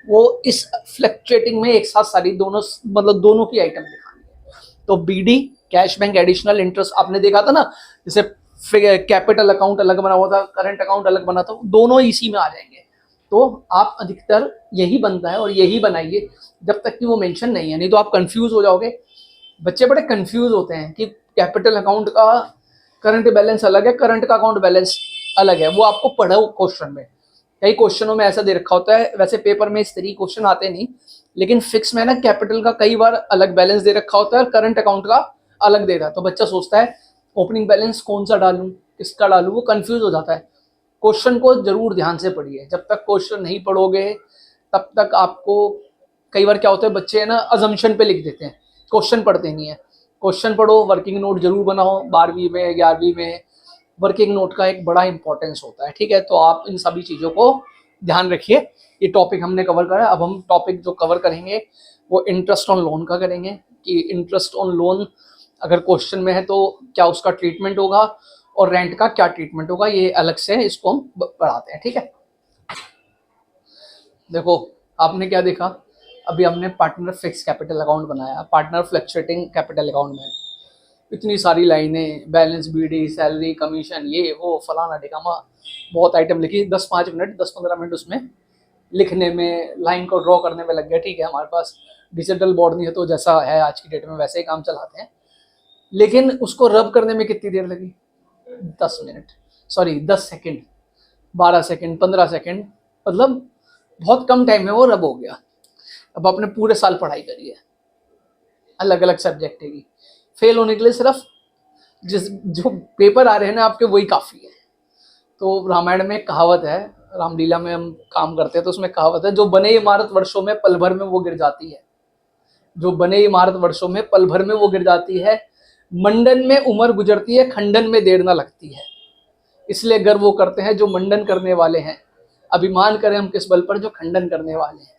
वो इस फ्लक्चुएटिंग में एक साथ सारी दोनों, मतलब दोनों की आइटम दिखानी है। तो BD, cash bank, additional interest, आपने देखा था ना, जैसे कैपिटल अकाउंट अलग बना हुआ था, करंट अकाउंट अलग बना था, दोनों इसी में आ जाएंगे। तो आप अधिकतर यही बनता है और यही बनाइए जब तक कि वो मेंशन नहीं है, नहीं तो आप कंफ्यूज हो जाओगे। बच्चे बड़े कंफ्यूज होते हैं कि कैपिटल अकाउंट का करंट बैलेंस अलग है, करंट का अकाउंट बैलेंस अलग है। वो आपको पढ़ो क्वेश्चन में, कई क्वेश्चनों में ऐसा दे रखा होता है। वैसे पेपर में इस तरीके क्वेश्चन आते नहीं, लेकिन फिक्स में ना कैपिटल का कई बार अलग बैलेंस दे रखा होता है और करंट अकाउंट का अलग दे रहा है। तो बच्चा सोचता है ओपनिंग बैलेंस कौन सा डालूं, किसका डालूं, वो कंफ्यूज हो जाता है। क्वेश्चन को जरूर ध्यान से पढ़िए। जब तक क्वेश्चन नहीं पढ़ोगे तब तक आपको, कई बार क्या होता है, बच्चे ना अजम्पशन पे लिख देते हैं, क्वेश्चन पढ़ते नहीं है। क्वेश्चन पढ़ो, वर्किंग नोट जरूर बनाओ। 12वीं में, 11वीं में वर्किंग नोट का एक बड़ा इंपॉर्टेंस होता है, ठीक है। तो आप इन सभी चीज़ों को ध्यान रखिए। ये टॉपिक हमने कवर करा। अब हम टॉपिक जो कवर करेंगे वो इंटरेस्ट ऑन लोन का करेंगे, कि इंटरेस्ट ऑन लोन अगर क्वेश्चन में है तो क्या उसका ट्रीटमेंट होगा, और रेंट का क्या ट्रीटमेंट होगा, ये अलग से इसको हम पढ़ाते हैं, ठीक है। देखो, आपने क्या देखा, अभी हमने पार्टनर फिक्स कैपिटल अकाउंट बनाया, पार्टनर फ्लक्चुएटिंग कैपिटल अकाउंट में इतनी सारी लाइनें, बैलेंस बीडी, सैलरी, कमीशन, ये वो फलाना ढिकामा, बहुत आइटम लिखी। 10-5 मिनट, 10-15 मिनट उसमें लिखने में, लाइन को ड्रॉ करने में लग गया। ठीक है, हमारे पास डिजिटल बोर्ड नहीं है तो जैसा है आज की डेट में वैसे ही काम चलाते हैं। लेकिन उसको रब करने में कितनी देर लगी, 10 minute, sorry 10 second, 12 second, 15 second, मतलब बहुत कम टाइम में वो रब हो गया। अब आपने पूरे साल पढ़ाई करी है, अलग अलग सब्जेक्ट की, फेल होने के लिए सिर्फ जो पेपर आ रहे हैं ना आपके, वही काफ़ी है। तो रामायण में एक कहावत है, रामलीला में हम काम करते हैं तो उसमें कहावत है, जो बने इमारत वर्षों में पल भर में वो गिर जाती है। जो बने इमारत वर्षों में पल भर में वो गिर जाती है, मंडन में उम्र गुजरती है, खंडन में देर न लगती है। इसलिए गर्व वो करते हैं जो मंडन करने वाले हैं, अभिमान करें हम किस बल पर जो खंडन करने वाले हैं।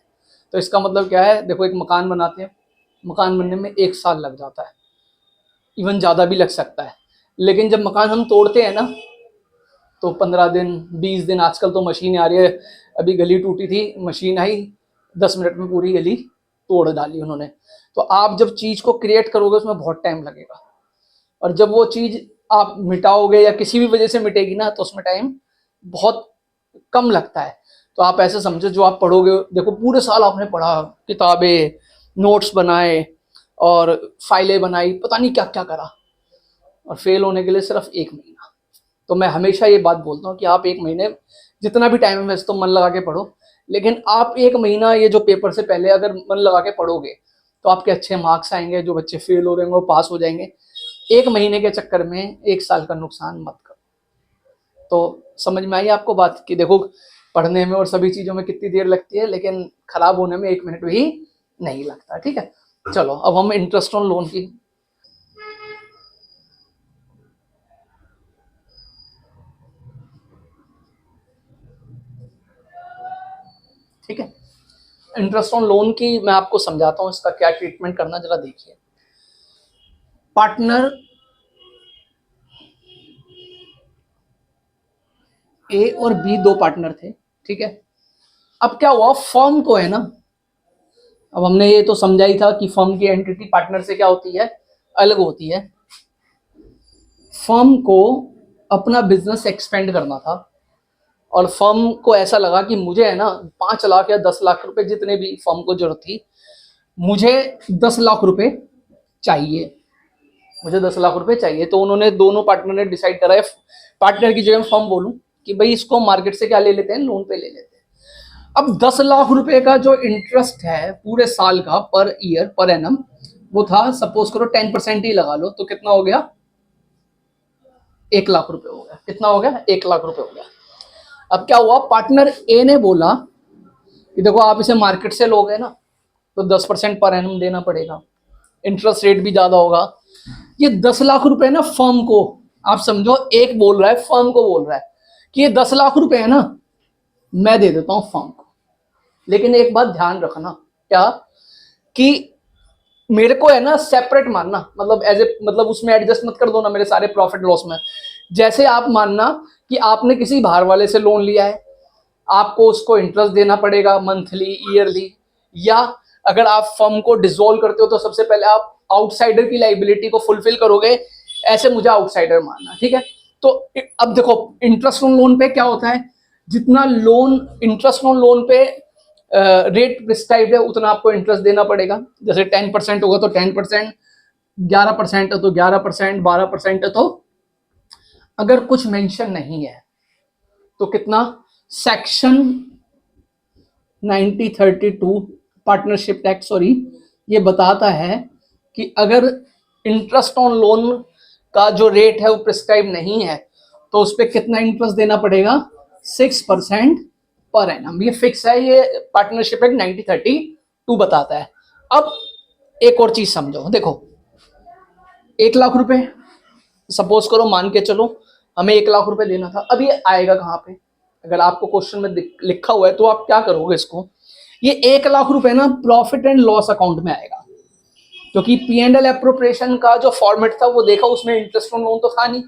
तो इसका मतलब क्या है, देखो एक मकान बनाते हैं, मकान बनने में 1 साल लग जाता है, इवन ज़्यादा भी लग सकता है। लेकिन जब मकान हम तोड़ते हैं ना, तो 15 दिन 20 दिन, आजकल तो मशीन आ रही है, अभी गली टूटी थी, मशीन आई, 10 मिनट में पूरी गली तोड़ डाली उन्होंने। तो आप जब चीज़ को क्रिएट करोगे उसमें बहुत टाइम लगेगा, और जब वो चीज़ आप मिटाओगे या किसी भी वजह से मिटेगी ना, तो उसमें टाइम बहुत कम लगता है। तो आप ऐसे समझो, जो आप पढ़ोगे, देखो पूरे साल आपने पढ़ा, किताबें, नोट्स बनाए और फाइलें बनाई, पता नहीं क्या क्या करा, और फेल होने के लिए सिर्फ 1 महीना। तो मैं हमेशा ये बात बोलता हूँ कि आप 1 महीने जितना भी टाइम है वैसे तो मन लगा के पढ़ो, लेकिन आप 1 महीना ये जो पेपर से पहले अगर मन लगा के पढ़ोगे तो आपके अच्छे मार्क्स आएंगे, जो बच्चे फेल हो रहे हैं वो पास हो जाएंगे। 1 महीने के चक्कर में 1 साल का नुकसान मत करो। तो समझ में आई आपको बात, कि देखो पढ़ने में और सभी चीज़ों में कितनी देर लगती है, लेकिन खराब होने में 1 मिनट भी नहीं लगता। ठीक है, चलो अब हम इंटरेस्ट ऑन लोन की, ठीक है, इंटरेस्ट ऑन लोन की मैं आपको समझाता हूँ, इसका क्या ट्रीटमेंट करना जरा देखिए। पार्टनर ए और बी, 2 पार्टनर थे, ठीक है। अब क्या हुआ, फर्म को है ना, अब हमने ये तो समझा ही था कि फर्म की एंटिटी पार्टनर से क्या होती है, अलग होती है। फर्म को अपना बिजनेस एक्सपेंड करना था, और फर्म को ऐसा लगा कि मुझे है ना 5 लाख या 10 लाख रुपए, जितने भी फर्म को जरूरत थी, मुझे 10 लाख रुपए चाहिए, मुझे 10 लाख रुपए चाहिए। तो उन्होंने, दोनों पार्टनर ने डिसाइड करा है, पार्टनर की जगह फर्म बोलूं, कि भाई इसको मार्केट से क्या ले लेते हैं, लोन पे ले लेते हैं। अब 10 लाख रुपए का जो इंटरेस्ट है पूरे साल का, पर ईयर, पर एनम, वो था, सपोज करो 10% ही लगा लो, तो कितना हो गया, 1 लाख रुपए हो गया। कितना हो गया, 1 लाख रुपए हो गया। अब क्या हुआ, पार्टनर ए ने बोला कि देखो आप इसे मार्केट से लोगे ना, तो 10% पर एनम देना पड़ेगा, इंटरेस्ट रेट भी ज्यादा होगा। ये 10 लाख रुपए ना फर्म को, आप समझो, एक बोल रहा है, फर्म को बोल रहा है कि ये 10 लाख रुपए है ना, मैं दे देता हूं फर्म को। लेकिन एक बात ध्यान रखना, क्या, कि मेरे को है ना सेपरेट मानना, मतलब एज ए, मतलब उसमें एडजस्ट मत कर दो ना मेरे सारे प्रॉफिट लॉस में। जैसे आप मानना कि आपने किसी बाहर वाले से लोन लिया है, आपको उसको इंटरेस्ट देना पड़ेगा मंथली, ईयरली, या अगर आप फर्म को डिसॉल्व करते हो तो सबसे पहले आप आउटसाइडर की लाइबिलिटी को फुलफिल करोगे, ऐसे मुझे आउटसाइडर मानना, ठीक है। तो अब देखो इंटरेस्ट ऑन लोन पे क्या होता है, जितना लोन, इंटरेस्ट ऑन लोन पे रेट प्रिस्क्राइब्ड है उतना आपको इंटरेस्ट देना पड़ेगा। जैसे 10% होगा तो 10%, 11% है तो 11%, 12% है तो, अगर कुछ मेंशन नहीं है तो कितना, सेक्शन 1932 पार्टनरशिप एक्ट, सॉरी, ये बताता है कि अगर इंटरेस्ट ऑन लोन का जो रेट है वो प्रिस्क्राइब नहीं है, तो उस पर कितना इंटरेस्ट देना पड़ेगा, 6% पर एनम। ये फिक्स है, ये पार्टनरशिप एक्ट 1932 बताता है। अब एक और चीज समझो, देखो 1 लाख रुपए, सपोज करो, मान के चलो हमें 1 लाख रुपए देना था। अब ये आएगा कहाँ पे, अगर आपको क्वेश्चन में लिखा हुआ है तो आप क्या करोगे इसको, ये 1 लाख रुपए ना प्रॉफिट एंड लॉस अकाउंट में आएगा, क्योंकि पी एंड एल एप्रोप्रिएशन का जो फॉर्मेट था वो देखा, उसमें इंटरेस्ट ऑन लोन तो था नहीं,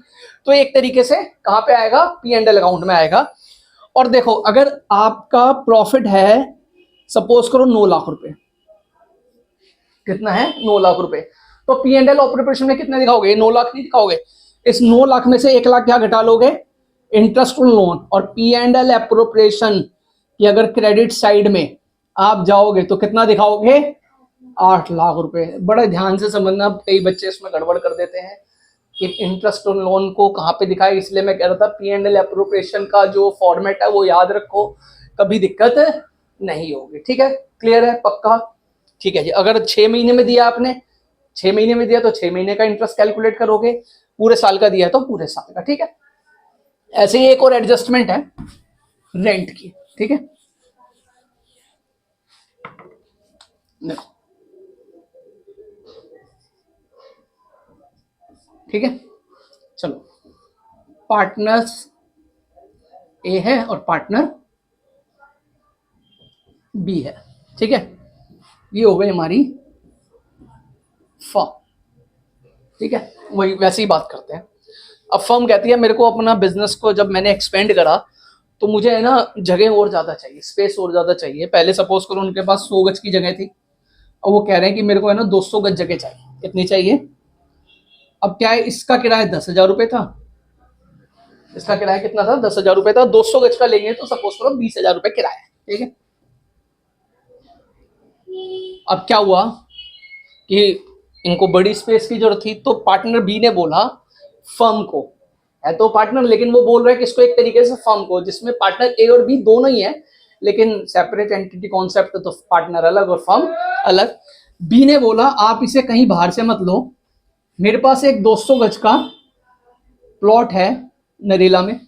तो एक तरीके से कहाँ पे आएगा, पी एंड एल अकाउंट में आएगा। और देखो अगर आपका प्रॉफिट है, सपोज करो 9 लाख रुपए, कितना है, 9 लाख रुपए, तो पी एंड एल ऑपरेशन में कितने दिखाओगे, 9 लाख नहीं दिखाओगे। इस 9 लाख में से 1 लाख क्या घटा लोगे, इंटरेस्ट ऑन लोन। और पी एंड एल एप्रोप्रिएशन की अगर क्रेडिट साइड में आप जाओगे तो कितना दिखाओगे, 8 लाख रुपए। बड़े ध्यान से समझना, कई बच्चे इसमें गड़बड़ कर देते हैं कि इंटरेस्ट ऑन लोन को कहाँ पे दिखाए, इसलिए मैं कह रहा था पी एंड एल एप्रोप्रिएशन का जो फॉर्मेट है वो याद रखो, कभी दिक्कत नहीं होगी। ठीक है, क्लियर है, पक्का, ठीक है जी। अगर 6 महीने में दिया आपने, 6 महीने में दिया तो 6 महीने का इंटरेस्ट कैलकुलेट करोगे, पूरे साल का दिया तो पूरे साल का, ठीक है। ऐसे ही एक और एडजस्टमेंट है रेंट की, ठीक है। देखो, ठीक है, चलो, पार्टनर्स ए है और पार्टनर बी है, ठीक है। ये हो गई हमारी फर्म, ठीक है। वही वैसे ही बात करते हैं। अब फर्म कहती है मेरे को अपना बिजनेस को जब मैंने एक्सपेंड करा तो मुझे है ना जगह और ज्यादा चाहिए, स्पेस और ज्यादा चाहिए। पहले सपोज करो उनके पास 100 गज की जगह थी, और वो कह रहे हैं कि मेरे को है ना 200 गज जगह चाहिए। कितनी चाहिए? अब क्या है, इसका किराया 10,000 रुपये था, इसका किराया कितना था? 10,000 रुपये था। 200 गज का लेंगे तो सपोज करो 20,000 रुपये किराया है, ठीक है। अब क्या हुआ कि इनको बड़ी स्पेस की जरूरत थी, तो पार्टनर बी ने बोला फर्म को, है तो पार्टनर लेकिन वो बोल रहा है कि इसको एक तरीके से फर्म को, जिसमें पार्टनर ए और बी दोनों ही है लेकिन सेपरेट एंटिटी कॉन्सेप्ट, तो पार्टनर अलग और फर्म अलग। बी ने बोला आप इसे कहीं बाहर से मत लो, मेरे पास एक 200 गज का प्लॉट है नरेला में,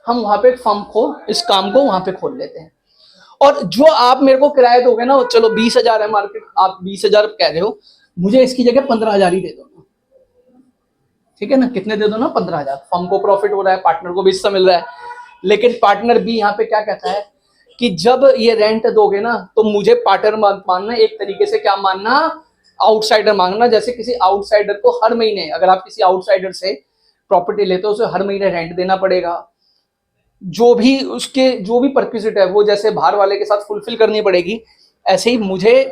हम वहां पे फर्म को, इस काम को वहां पे खोल लेते हैं, और जो आप मेरे को किराया दोगे ना, चलो 20,000 है मार्केट, आप 20,000 कह रहे हो, मुझे इसकी जगह 15,000 ही दे दो ना, ठीक है ना। कितने दे दो ना? 15,000। फर्म को प्रॉफिट हो रहा है, पार्टनर को भी हिस्सा मिल रहा है। लेकिन पार्टनर बी यहाँ पे क्या कहता है कि जब ये रेंट दोगे ना तो मुझे पार्टनर मानना, एक तरीके से क्या मानना, आउटसाइडर मांगना। जैसे किसी आउटसाइडर को हर महीने, अगर आप किसी आउटसाइडर से प्रॉपर्टी लेते हो, उसे हर महीने रेंट देना पड़ेगा, जो भी उसके जो भी परक्विजिट है वो जैसे बाहर वाले के साथ फुलफिल करनी पड़ेगी, ऐसे ही मुझे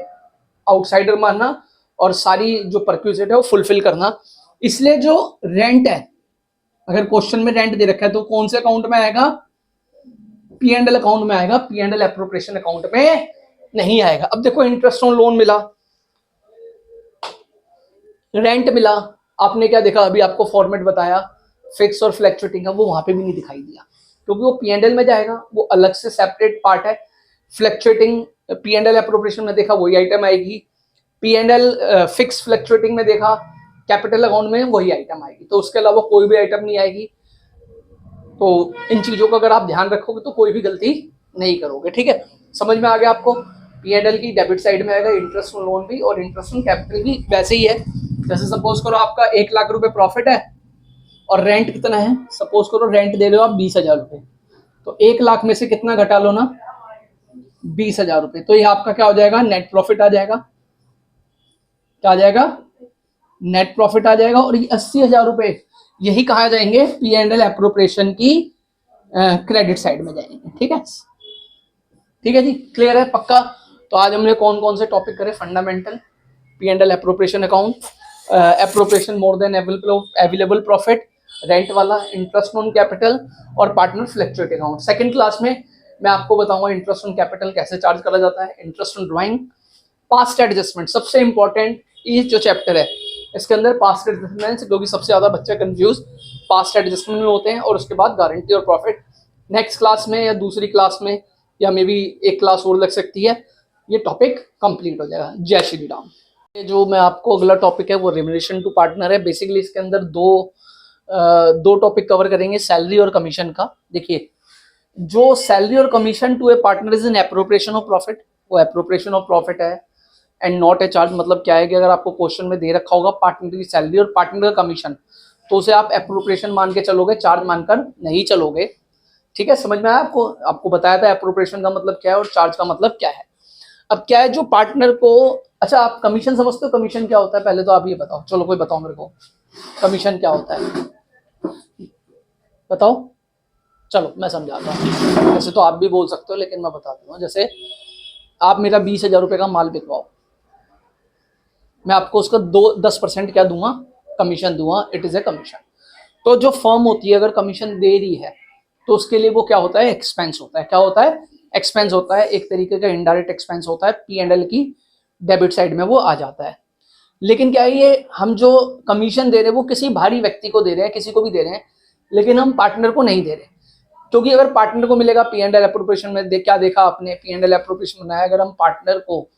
आउटसाइडर मानना और सारी जो परक्विजिट है वो फुलफिल करना। इसलिए जो रेंट है, अगर क्वेश्चन में रेंट दे रखा है तो कौन से अकाउंट में आएगा? पी एंड एल अकाउंट में आएगा, P and L appropriation account में नहीं आएगा। अब देखो, इंटरेस्ट ऑन लोन मिला, रेंट मिला, आपने क्या देखा, अभी आपको फॉर्मेट बताया, फिक्स और फ्लैक्चुएटिंग का, वो वहां पे भी नहीं दिखाई दिया क्योंकि वो पी एंड एल में जाएगा, वो अलग से सेपरेट पार्ट है। Fluctuating P and L appropriation में देखा वही आइटम आएगी, P and L fix fluctuating में देखा कैपिटल अकाउंट में वही आइटम आएगी, तो उसके अलावा कोई भी आइटम नहीं आएगी। तो इन चीजों का अगर आप ध्यान रखोगे तो कोई भी गलती नहीं करोगे, ठीक है। समझ में आ गया आपको? पी एंड एल की डेबिट साइड में आएगा इंटरेस्ट ऑन लोन भी, और इंटरेस्ट ऑन कैपिटल भी वैसे ही है। जैसे सपोज करो आपका 1,00,000 रुपए प्रॉफिट है और रेंट कितना है, सपोज करो रेंट दे रहे हो आप 20,000 रुपए, तो 1,00,000 में से कितना घटा लो ना, 20,000 रुपए, तो ये आपका क्या हो जाएगा? नेट प्रॉफिट आ जाएगा। क्या आ जाएगा? नेट प्रॉफिट आ जाएगा। और ये 80,000 रुपए यही कहा जाएंगे पी एंड एल एप्रोप्रिएशन की क्रेडिट साइड में जाएंगे, ठीक है। ठीक है जी, क्लियर है? पक्का? तो आज हमने कौन कौन से टॉपिक करे? Fundamental, P and L appropriation account, appropriation more than available profit, rent वाला, इंटरेस्ट ऑन कैपिटल और partner fluctuate account. Second class में मैं आपको बताऊंगा इंटरेस्ट ऑन कैपिटल कैसे चार्ज करा जाता है, interest on drawing, past adjustment, सबसे इंपॉर्टेंट ये जो चैप्टर है इसके अंदर पास्ट एडजस्टमेंट, क्योंकि सबसे ज्यादा बच्चे कंफ्यूज पास्ट एडजस्टमेंट में होते हैं, और उसके बाद गारंटी और प्रॉफिट। नेक्स्ट क्लास में या दूसरी क्लास में या मे बी एक क्लास और लग सकती है, ये टॉपिक कंप्लीट हो जाएगा। जय श्री राम। ये जो मैं आपको अगला टॉपिक है वो रिम्यूनरेशन टू पार्टनर है। बेसिकली इसके अंदर दो टॉपिक कवर करेंगे, सैलरी और कमीशन का। देखिए, जो सैलरी और commission to a partner is an appropriation of profit, वो एप्रोप्रिएशन ऑफ प्रॉफिट है एंड नॉट ए चार्ज। मतलब क्या है कि अगर आपको क्वेश्चन में दे रखा होगा पार्टनर की सैलरी और पार्टनर का कमीशन, तो उसे आप एप्रोप्रिएशन मान के चलोगे, चार्ज मानकर नहीं चलोगे, ठीक है। समझ में आया आपको? आपको बताया था एप्रोप्रिएशन का मतलब क्या है और चार्ज का मतलब क्या है। अब क्या है, जो पार्टनर को, अच्छा आप कमीशन समझते हो? कमीशन क्या होता है पहले तो आप ये बताओ, चलो कोई बताओ मेरे को, कमीशन क्या होता है बताओ। चलो मैं समझाता हूँ, वैसे तो आप भी बोल सकते हो लेकिन मैं बताता हूँ। जैसे आप मेरा 20,000 रुपये का माल बिकवाओ, मैं आपको उसका 10% क्या दूंगा? कमीशन दूंगा, इट इज ए कमीशन। तो जो फर्म होती है अगर कमीशन दे रही है तो उसके लिए वो क्या होता है? एक्सपेंस होता है। क्या होता है? एक्सपेंस होता है, एक तरीके का इनडायरेक्ट एक्सपेंस होता है, पी एंड एल की डेबिट साइड में वो आ जाता है। लेकिन क्या है, ये हम जो कमीशन दे रहे हैं वो किसी बाहरी व्यक्ति को दे रहे हैं, किसी को भी दे रहे हैं, लेकिन हम पार्टनर को नहीं दे रहे, क्योंकि अगर पार्टनर को मिलेगा पी एंड एल एप्रोप्रिएशन में, क्या देखा आपने? पी एंड एल एप्रोप्रिएशन बनाया, अगर हम पार्टनर को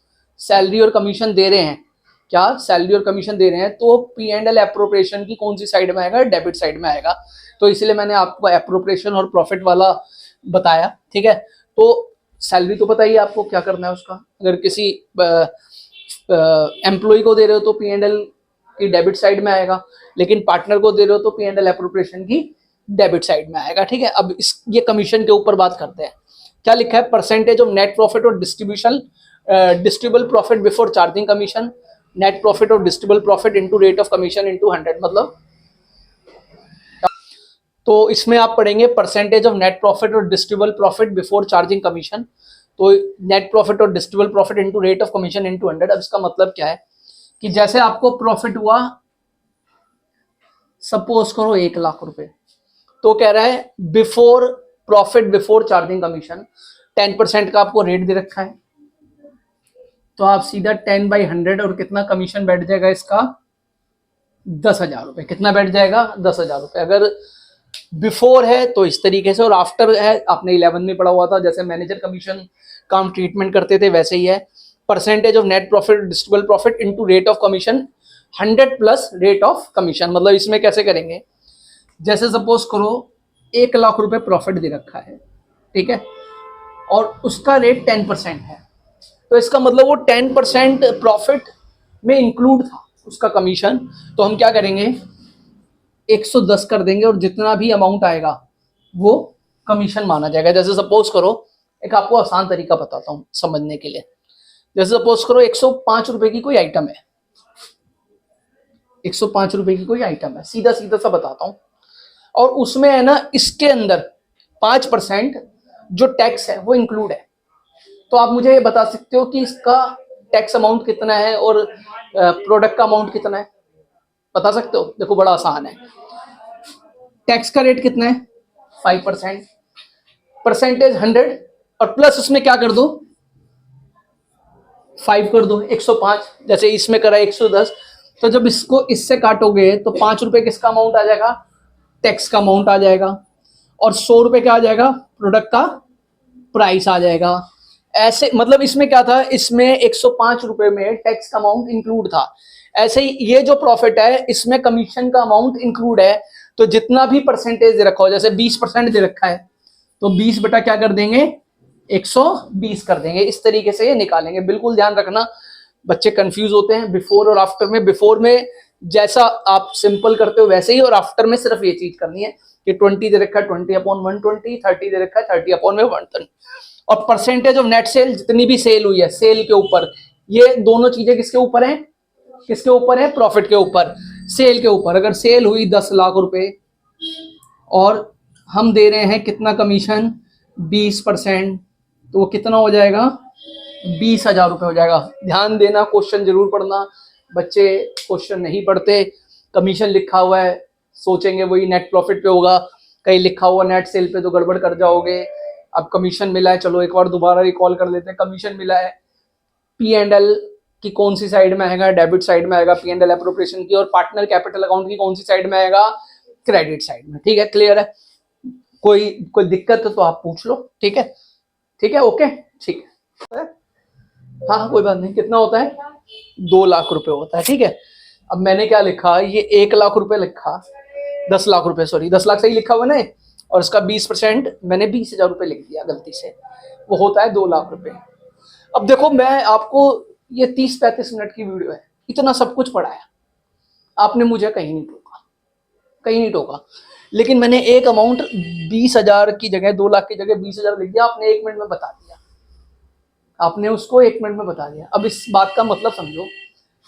सैलरी और कमीशन दे रहे हैं, क्या सैलरी और कमीशन दे रहे हैं, तो पी एंड एल एप्रोप्रिएशन की कौन सी साइड में आएगा? डेबिट साइड में आएगा। तो इसलिए मैंने आपको एप्रोप्रिएशन और प्रॉफिट वाला बताया, ठीक है। तो सैलरी तो पता ही है आपको क्या करना है उसका। अगर किसी एम्प्लॉय को दे रहे हो तो P&L की डेबिट साइड में आएगा, लेकिन पार्टनर को दे रहे हो तो P&L एप्रोप्रिएशन की डेबिट साइड में आएगा, ठीक है। अब ये कमीशन के ऊपर बात करते हैं। क्या लिखा है, percentage of net profit or distributable profit before charging commission, net profit or distributable profit into rate of commission into 100, मतलब तो इसमें आप पढ़ेंगे percentage of net profit or distributable profit before charging commission, तो net profit or distributable profit into rate of commission into 100। अब इसका मतलब क्या है कि जैसे आपको प्रॉफिट हुआ, सपोज करो 1 लाख रुपए, तो कह रहा है before profit before charging commission 10% का आपको रेट दे रखा है, तो आप सीधा 10/100 और कितना कमीशन बैठ जाएगा इसका, 10,000 रुपए। कितना बैठ जाएगा, 10,000 रुपए। अगर बिफोर है तो इस तरीके से, और आफ्टर है आपने 11 में पढ़ा हुआ था, जैसे मैनेजर कमीशन का हम ट्रीटमेंट करते थे वैसे ही है। Percentage of net profit distributable profit into rate of commission 100 plus rate of commission. मतलब इसमें कैसे करेंगे, जैसे सपोज करो 1 लाख रुपए प्रॉफिट दे रखा है, ठीक है, और उसका रेट 10% है, तो इसका मतलब वो 10% प्रॉफिट में इंक्लूड था उसका कमीशन। तो हम क्या करेंगे, 110 कर देंगे और जितना भी अमाउंट आएगा वो कमीशन माना जाएगा। जैसे सपोज करो, एक आपको आसान तरीका बताता हूँ समझने के लिए। जैसे सपोज करो 105 रुपए की कोई आइटम है, 105 रुपए की कोई आइटम है, सीधा सीधा सा बताता हूँ, और उसमें है ना इसके अंदर 5% जो टैक्स है वो इंक्लूड है। तो आप मुझे ये बता सकते हो कि इसका टैक्स अमाउंट कितना है और प्रोडक्ट का अमाउंट कितना है, बता सकते हो? देखो बड़ा आसान है, टैक्स का रेट कितना है 5%, परसेंटेज 100 और प्लस उसमें क्या कर दो 5 कर दो, 105। जैसे इसमें करा 110, तो जब इसको इससे काटोगे तो 5 रुपए किसका अमाउंट आ जाएगा, टैक्स का अमाउंट आ जाएगा, और 100 रुपए क्या आ जाएगा, प्रोडक्ट का प्राइस आ जाएगा। ऐसे मतलब इसमें क्या था, इसमें 105 रुपए में टैक्स का अमाउंट इंक्लूड था। ऐसे ही ये जो प्रॉफिट है इसमें कमीशन का अमाउंट इंक्लूड है, तो जितना भी परसेंटेज दे रखा हो, जैसे 20% दे रखा है तो 20 बटा क्या कर देंगे 120 कर देंगे। इस तरीके से ये निकालेंगे। बिल्कुल ध्यान रखना, बच्चे कंफ्यूज होते हैं बिफोर और आफ्टर में। बिफोर में जैसा आप सिंपल करते हो वैसे ही, और आफ्टर में सिर्फ ये चीज करनी है कि 20 दे रखा है 20/120, 30 दे रखा है 30/130, और परसेंटेज ऑफ नेट सेल, जितनी भी सेल हुई है सेल के ऊपर। ये दोनों चीजें किसके ऊपर है, किसके ऊपर है, प्रॉफिट के ऊपर, सेल के ऊपर। अगर सेल हुई 10 लाख रुपए और हम दे रहे हैं कितना कमीशन 20%, तो वो कितना हो जाएगा 20,000 रुपये हो जाएगा। ध्यान देना, क्वेश्चन जरूर पढ़ना। बच्चे क्वेश्चन नहीं पढ़ते, कमीशन लिखा हुआ है सोचेंगे वही नेट प्रॉफिट पे होगा, कहीं लिखा हुआ नेट सेल पे तो गड़बड़ कर जाओगे। अब कमीशन मिला है, चलो एक बार दोबारा रिकॉल कर लेते हैं। कमीशन मिला है, P&L की कौन सी साइड में आएगा, डेबिट साइड में आएगा P&L एप्रोप्रिएशन की, और पार्टनर कैपिटल अकाउंट की कौन सी साइड में आएगा, क्रेडिट साइड में। ठीक है, क्लियर है? कोई दिक्कत है तो आप पूछ लो, ठीक है? ठीक है, ओके, ठीक है। हाँ कोई बात नहीं। कितना होता है, 2 लाख रुपए होता है, ठीक है। अब मैंने क्या लिखा, ये 1 लाख रुपए लिखा, 10 लाख रुपए, सॉरी 10 लाख सही लिखा हुआ ना, और इसका 20% मैंने 20,000 रुपए लिख दिया गलती से, वो होता है 2 लाख रुपए। अब देखो मैं आपको, ये 30-35 मिनट की वीडियो है, इतना सब कुछ पढ़ाया, आपने मुझे कहीं नहीं टोका, कहीं नहीं टोका, लेकिन मैंने एक अमाउंट 20,000 की जगह, 2 लाख की जगह 20,000 लिख दिया, आपने 1 मिनट में बता दिया, आपने उसको 1 मिनट में बता दिया। अब इस बात का मतलब समझो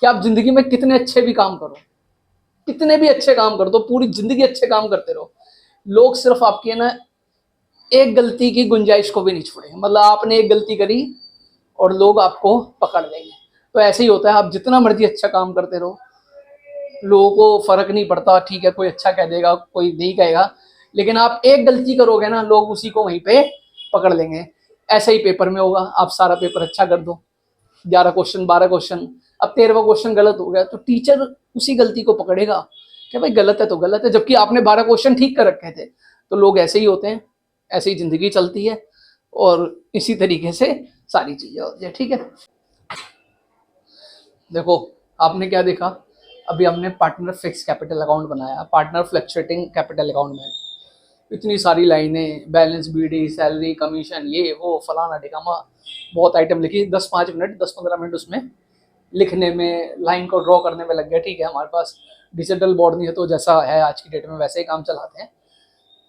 कि आप जिंदगी में कितने अच्छे भी काम करो, कितने भी अच्छे काम कर दो, पूरी जिंदगी अच्छे काम करते रहो, लोग सिर्फ आपकी है ना एक गलती की गुंजाइश को भी नहीं छोड़ेंगे। मतलब आपने एक गलती करी और लोग आपको पकड़ लेंगे। तो ऐसे ही होता है, आप जितना मर्जी अच्छा काम करते रहो, लोगों को फर्क नहीं पड़ता, ठीक है कोई अच्छा कह देगा कोई नहीं कहेगा, लेकिन आप एक गलती करोगे ना, लोग उसी को वहीं पे पकड़ लेंगे। ऐसे ही पेपर में होगा, आप सारा पेपर अच्छा कर दो, 11 क्वेश्चन 12 क्वेश्चन, अब 13वां क्वेश्चन गलत हो गया तो टीचर उसी गलती को पकड़ेगा कि भाई गलत है तो गलत है, जबकि आपने 12 क्वेश्चन ठीक कर रखे थे। तो लोग ऐसे ही होते हैं, ऐसे ही जिंदगी चलती है, और इसी तरीके से सारी चीजें होती है, ठीक है। देखो आपने क्या देखा, अभी हमने पार्टनर फिक्स कैपिटल अकाउंट बनाया, पार्टनर फ्लक्चुएटिंग कैपिटल अकाउंट में इतनी सारी लाइनें, बैलेंस, बीडी, सैलरी, कमीशन, ये वो फलाना ढिकामा, बहुत आइटम लिखी। 10-5 मिनट 10-15 मिनट उसमें लिखने में, लाइन को ड्रॉ करने में लग गया। ठीक है, हमारे पास डिजिटल बोर्ड नहीं है तो जैसा है आज की डेट में वैसे ही काम चलाते हैं,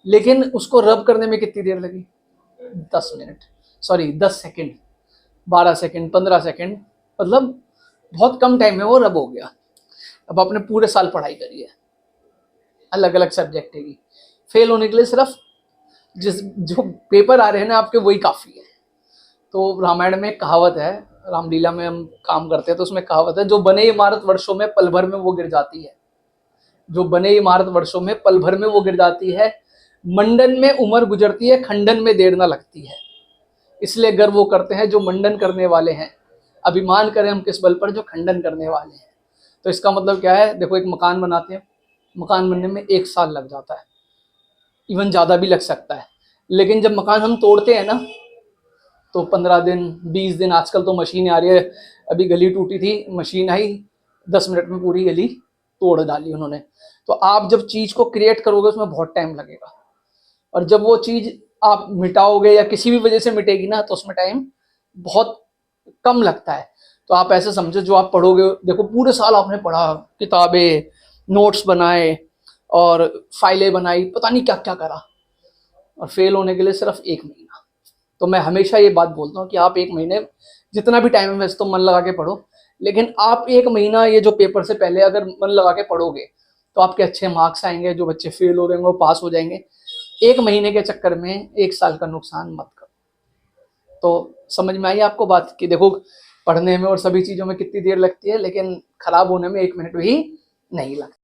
लेकिन उसको रब करने में कितनी देर लगी? 10 minute, sorry 10 second, 12 second, 15 second, मतलब बहुत कम टाइम में वो रब हो गया। अब आपने पूरे साल पढ़ाई करी है, अलग अलग सब्जेक्ट की, फेल होने के लिए सिर्फ जो पेपर आ रहे हैं ना आपके, वही काफ़ी है। तो रामायण में एक कहावत है, रामलीला में हम काम करते हैं तो उसमें कहावत है, जो बने इमारत वर्षों में पल भर में वो गिर जाती है। जो बने इमारत वर्षों में पल भर में वो गिर जाती है, मंडन में उम्र गुजरती है, खंडन में देर ना लगती है। इसलिए गर्व वो करते हैं जो मंडन करने वाले हैं, अभिमान करें हम किस बल पर जो खंडन करने वाले हैं। तो इसका मतलब क्या है? देखो, एक मकान बनाते हैं, मकान बनने में 1 साल लग जाता है, इवन ज़्यादा भी लग सकता है, लेकिन जब मकान हम तोड़ते हैं ना, तो 15 दिन, 20 दिन, आजकल तो मशीन आ रही है। अभी गली टूटी थी, मशीन आई, 10 मिनट में पूरी गली तोड़ डाली उन्होंने। तो आप जब चीज़ को क्रिएट करोगे उसमें बहुत टाइम लगेगा, और जब वो चीज़ आप मिटाओगे या किसी भी वजह से मिटेगी ना, तो उसमें टाइम बहुत कम लगता है। तो आप ऐसे समझो, जो आप पढ़ोगे, देखो पूरे साल आपने पढ़ा, किताबें, नोट्स बनाए और फाइलें बनाई, पता नहीं क्या क्या करा, और फेल होने के लिए सिर्फ 1 महीना। तो मैं हमेशा ये बात बोलता हूँ कि आप 1 महीने, जितना भी टाइम है वैसे तो मन लगा के पढ़ो, लेकिन आप 1 महीना ये जो पेपर से पहले अगर मन लगा के पढ़ोगे तो आपके अच्छे मार्क्स आएंगे। जो बच्चे फेल हो रहे होंगे वो पास हो जाएंगे। 1 महीने के चक्कर में 1 साल का नुकसान मत करो। तो समझ में आई आपको बात कि देखो, पढ़ने में और सभी चीज़ों में कितनी देर लगती है, लेकिन खराब होने में 1 मिनट भी नहीं लगता।